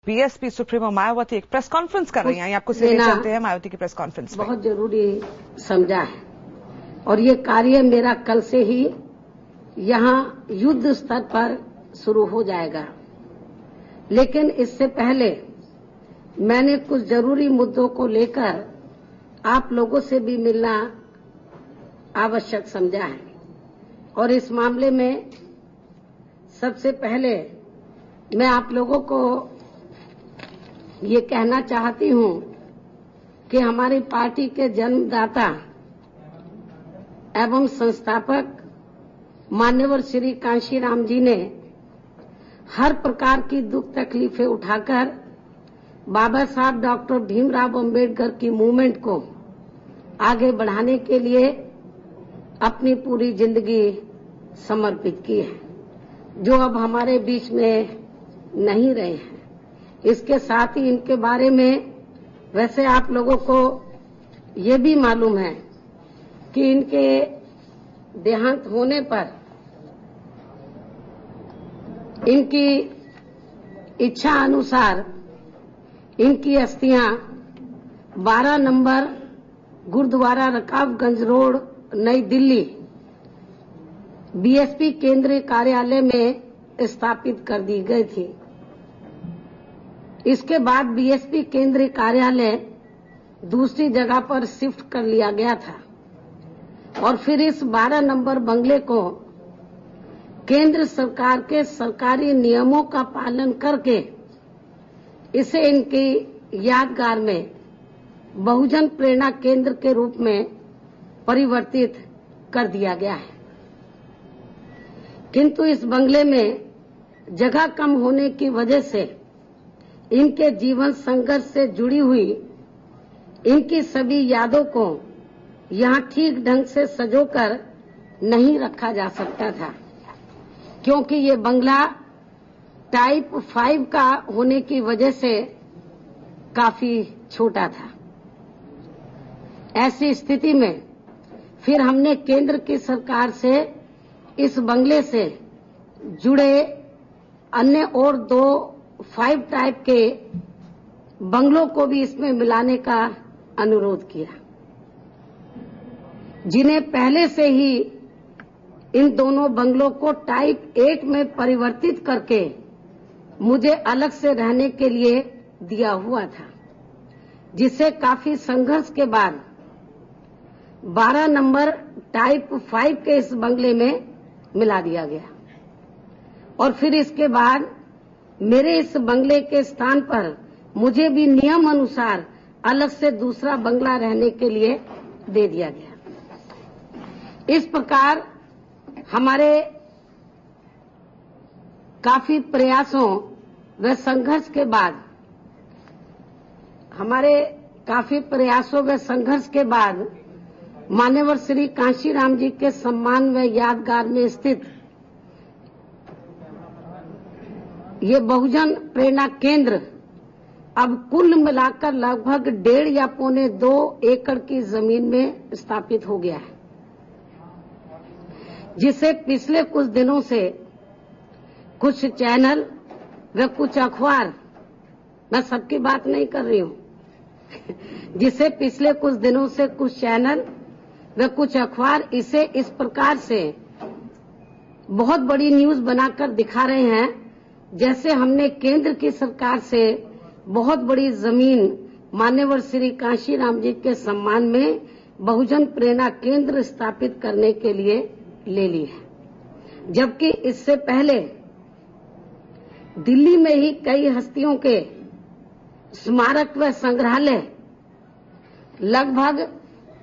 BSP supremo Mayawati एक press conference कर रही हैं, आपको सीधे चलते हैं मायावती की प्रेस कॉन्फ्रेंस में। बहुत जरूरी समझा है और ये कार्य मेरा कल से ही यहाँ युद्ध स्तर पर शुरू हो जाएगा, लेकिन इससे पहले मैंने कुछ जरूरी मुद्दों को लेकर आप लोगों से भी मिलना आवश्यक समझा है। और इस मामले में सबसे पहले मैं आप लोगों को ये कहना चाहती हूं कि हमारी पार्टी के जन्मदाता एवं संस्थापक मान्यवर श्री कांशीराम जी ने हर प्रकार की दुख तकलीफें उठाकर बाबा साहब डॉक्टर भीमराव अंबेडकर की मूवमेंट को आगे बढ़ाने के लिए अपनी पूरी जिंदगी समर्पित की है, जो अब हमारे बीच में नहीं रहे हैं। इसके साथ ही इनके बारे में वैसे आप लोगों को ये भी मालूम है कि इनके देहांत होने पर इनकी इच्छा अनुसार इनकी अस्थियां 12 नंबर गुरुद्वारा रकाबगंज रोड नई दिल्ली बीएसपी केंद्रीय कार्यालय में स्थापित कर दी गई थी। इसके बाद बीएसपी केंद्रीय कार्यालय दूसरी जगह पर शिफ्ट कर लिया गया था और फिर इस 12 नंबर बंगले को केंद्र सरकार के सरकारी नियमों का पालन करके इसे इनकी यादगार में बहुजन प्रेरणा केंद्र के रूप में परिवर्तित कर दिया गया है। किंतु इस बंगले में जगह कम होने की वजह से इनके जीवन संघर्ष से जुड़ी हुई इनकी सभी यादों को यहाँ ठीक ढंग से सजोकर नहीं रखा जा सकता था, क्योंकि ये बंगला टाइप 5 का होने की वजह से काफी छोटा था। ऐसी स्थिति में फिर हमने केंद्र की सरकार से इस बंगले से जुड़े अन्य और 2 5 टाइप के बंगलों को भी इसमें मिलाने का अनुरोध किया, जिन्हें पहले से ही इन दोनों बंगलों को टाइप 8 में परिवर्तित करके मुझे अलग से रहने के लिए दिया हुआ था, जिसे काफी संघर्ष के बाद 12 नंबर टाइप 5 के इस बंगले में मिला दिया गया। और फिर इसके बाद मेरे इस बंगले के स्थान पर मुझे भी नियम अनुसार अलग से दूसरा बंगला रहने के लिए दे दिया गया। इस प्रकार हमारे काफी प्रयासों व संघर्ष के बाद मान्यवर श्री कांशीराम जी के सम्मान व यादगार में स्थित ये बहुजन प्रेरणा केंद्र अब कुल मिलाकर लगभग 1.5 या 1.25 एकड़ की जमीन में स्थापित हो गया है, जिसे पिछले कुछ दिनों से कुछ चैनल व कुछ अखबार, मैं सबकी बात नहीं कर रही हूं, जिसे पिछले कुछ दिनों से कुछ चैनल व कुछ अखबार इसे इस प्रकार से बहुत बड़ी न्यूज बनाकर दिखा रहे हैं जैसे हमने केंद्र की सरकार से बहुत बड़ी जमीन मान्यवर श्री कांशीराम जी के सम्मान में बहुजन प्रेरणा केंद्र स्थापित करने के लिए ले ली है। जबकि इससे पहले दिल्ली में ही कई हस्तियों के स्मारक व संग्रहालय लगभग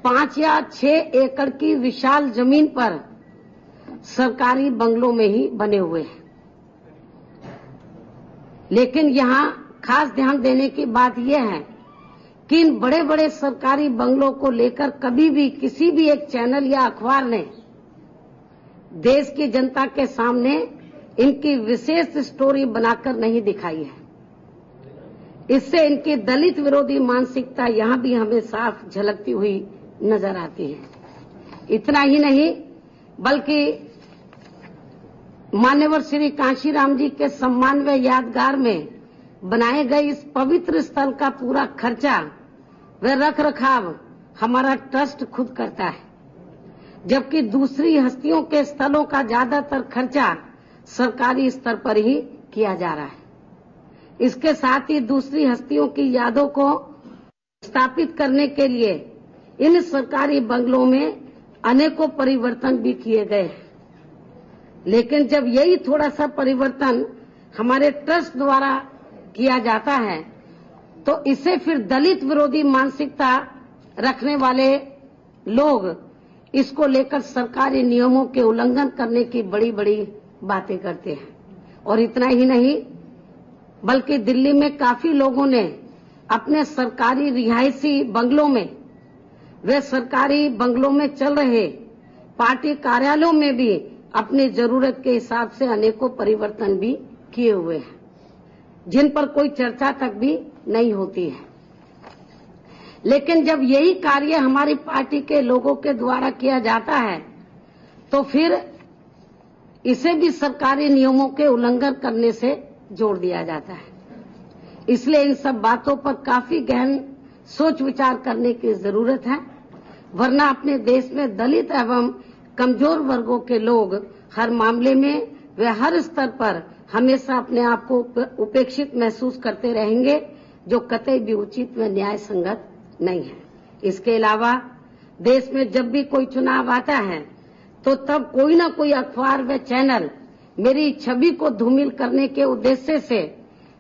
5 या 6 एकड़ की विशाल जमीन पर सरकारी बंगलों में ही बने हुए हैं। लेकिन यहाँ खास ध्यान देने की बात यह है कि इन बड़े बड़े सरकारी बंगलों को लेकर कभी भी किसी भी एक चैनल या अखबार ने देश की जनता के सामने इनकी विशेष स्टोरी बनाकर नहीं दिखाई है। इससे इनकी दलित विरोधी मानसिकता यहाँ भी हमें साफ झलकती हुई नजर आती है। इतना ही नहीं बल्कि मान्यवर श्री कांशीराम जी के सम्मान व यादगार में बनाए गए इस पवित्र स्थल का पूरा खर्चा व रख रखाव हमारा ट्रस्ट खुद करता है, जबकि दूसरी हस्तियों के स्थलों का ज्यादातर खर्चा सरकारी स्तर पर ही किया जा रहा है। इसके साथ ही दूसरी हस्तियों की यादों को स्थापित करने के लिए इन सरकारी बंगलों में अनेकों परिवर्तन भी किए गए हैं। लेकिन जब यही थोड़ा सा परिवर्तन हमारे ट्रस्ट द्वारा किया जाता है तो इसे फिर दलित विरोधी मानसिकता रखने वाले लोग इसको लेकर सरकारी नियमों के उल्लंघन करने की बड़ी बड़ी बातें करते हैं। और इतना ही नहीं, बल्कि दिल्ली में काफी लोगों ने अपने सरकारी रिहायशी बंगलों में वे सरकारी बंगलों में चल रहे पार्टी कार्यालयों में भी अपनी जरूरत के हिसाब से अनेकों परिवर्तन भी किए हुए हैं, जिन पर कोई चर्चा तक भी नहीं होती है। लेकिन जब यही कार्य हमारी पार्टी के लोगों के द्वारा किया जाता है तो फिर इसे भी सरकारी नियमों के उल्लंघन करने से जोड़ दिया जाता है। इसलिए इन सब बातों पर काफी गहन सोच विचार करने की जरूरत है, वरना अपने देश में दलित एवं कमजोर वर्गों के लोग हर मामले में वे हर स्तर पर हमेशा अपने आप को उपेक्षित महसूस करते रहेंगे, जो कतई भी उचित व न्याय संगत नहीं है। इसके अलावा देश में जब भी कोई चुनाव आता है तो तब कोई न कोई अखबार व चैनल मेरी छवि को धूमिल करने के उद्देश्य से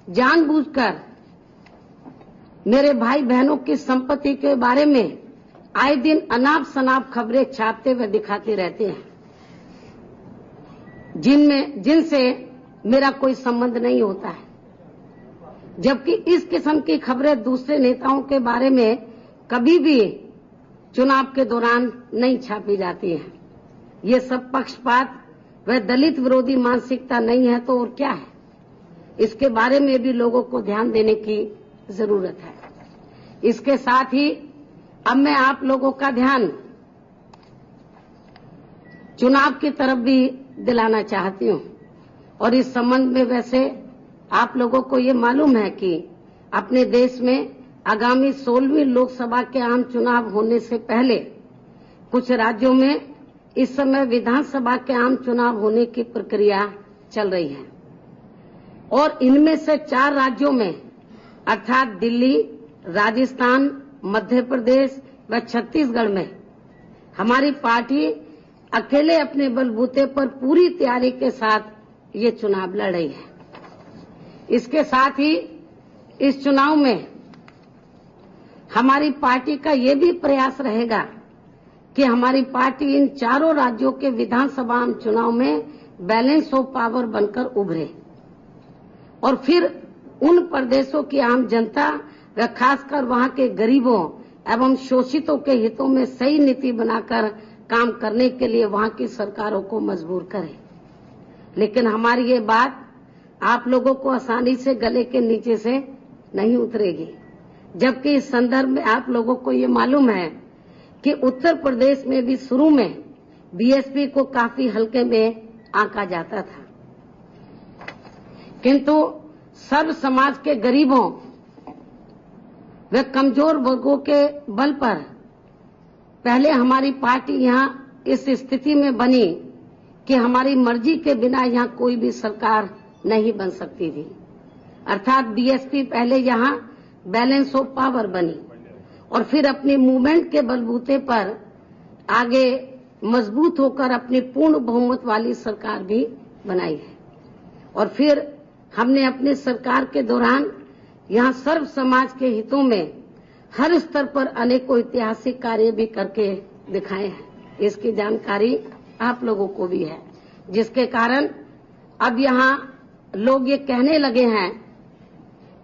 जानबूझकर मेरे भाई बहनों की संपत्ति के बारे में आए दिन अनाप शनाप खबरें छापते व दिखाते रहते हैं, जिनसे मेरा कोई संबंध नहीं होता है। जबकि इस किस्म की खबरें दूसरे नेताओं के बारे में कभी भी चुनाव के दौरान नहीं छापी जाती हैं। ये सब पक्षपात व दलित विरोधी मानसिकता नहीं है तो और क्या है? इसके बारे में भी लोगों को ध्यान देने की जरूरत है। इसके साथ ही अब मैं आप लोगों का ध्यान चुनाव की तरफ भी दिलाना चाहती हूँ। और इस संबंध में वैसे आप लोगों को ये मालूम है कि अपने देश में आगामी 16वीं लोकसभा के आम चुनाव होने से पहले कुछ राज्यों में इस समय विधानसभा के आम चुनाव होने की प्रक्रिया चल रही है। और इनमें से 4 राज्यों में अर्थात दिल्ली, राजस्थान, मध्य प्रदेश व छत्तीसगढ़ में हमारी पार्टी अकेले अपने बलबूते पर पूरी तैयारी के साथ ये चुनाव लड़ रही है। इसके साथ ही इस चुनाव में हमारी पार्टी का ये भी प्रयास रहेगा कि हमारी पार्टी इन 4 राज्यों के विधानसभा चुनाव में बैलेंस ऑफ पावर बनकर उभरे और फिर उन प्रदेशों की आम जनता व खासकर वहां के गरीबों एवं शोषितों के हितों में सही नीति बनाकर काम करने के लिए वहां की सरकारों को मजबूर करे। लेकिन हमारी ये बात आप लोगों को आसानी से गले के नीचे से नहीं उतरेगी, जबकि इस संदर्भ में आप लोगों को ये मालूम है कि उत्तर प्रदेश में भी शुरू में बीएसपी को काफी हल्के में आंका जाता था, किंतु सर्व समाज के गरीबों व कमजोर वर्गों के बल पर पहले हमारी पार्टी यहां इस स्थिति में बनी कि हमारी मर्जी के बिना यहां कोई भी सरकार नहीं बन सकती थी। अर्थात बीएसपी पहले यहां बैलेंस ऑफ पावर बनी और फिर अपनी मूवमेंट के बलबूते पर आगे मजबूत होकर अपनी पूर्ण बहुमत वाली सरकार भी बनाई है। और फिर हमने अपनी सरकार के दौरान यहां सर्व समाज के हितों में हर स्तर पर अनेकों ऐतिहासिक कार्य भी करके दिखाए हैं। इसकी जानकारी आप लोगों को भी है, जिसके कारण अब यहां लोग ये कहने लगे हैं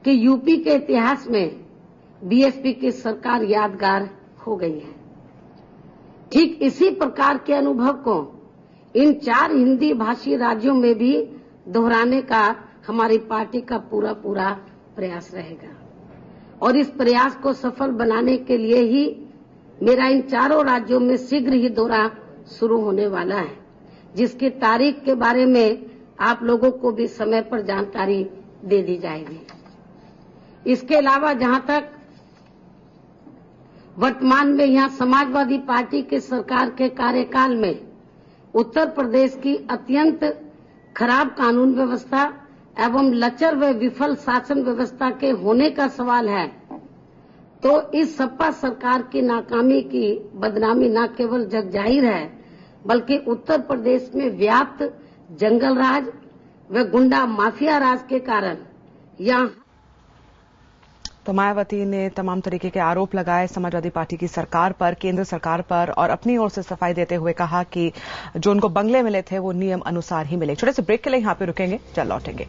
कि यूपी के इतिहास में बीएसपी की सरकार यादगार हो गई है। ठीक इसी प्रकार के अनुभव को इन 4 हिंदी भाषी राज्यों में भी दोहराने का हमारी पार्टी का पूरा प्रयास रहेगा। और इस प्रयास को सफल बनाने के लिए ही मेरा इन 4 राज्यों में शीघ्र ही दौरा शुरू होने वाला है, जिसकी तारीख के बारे में आप लोगों को भी समय पर जानकारी दे दी जाएगी। इसके अलावा जहां तक वर्तमान में यहां समाजवादी पार्टी के सरकार के कार्यकाल में उत्तर प्रदेश की अत्यंत खराब कानून व्यवस्था एवं लचर व विफल शासन व्यवस्था के होने का सवाल है, तो इस सपा सरकार की नाकामी की बदनामी न केवल जग जाहिर है, बल्कि उत्तर प्रदेश में व्याप्त जंगल राज व गुंडा माफिया राज के कारण यहाँ। तो मायावती ने तमाम तरीके के आरोप लगाए समाजवादी पार्टी की सरकार पर, केंद्र सरकार पर, और अपनी ओर से सफाई देते हुए कहा कि जो उनको बंगले मिले थे वो नियम अनुसार ही मिले। छोटे से ब्रेक के लिए यहां पे रुकेंगे, चल लौटेंगे।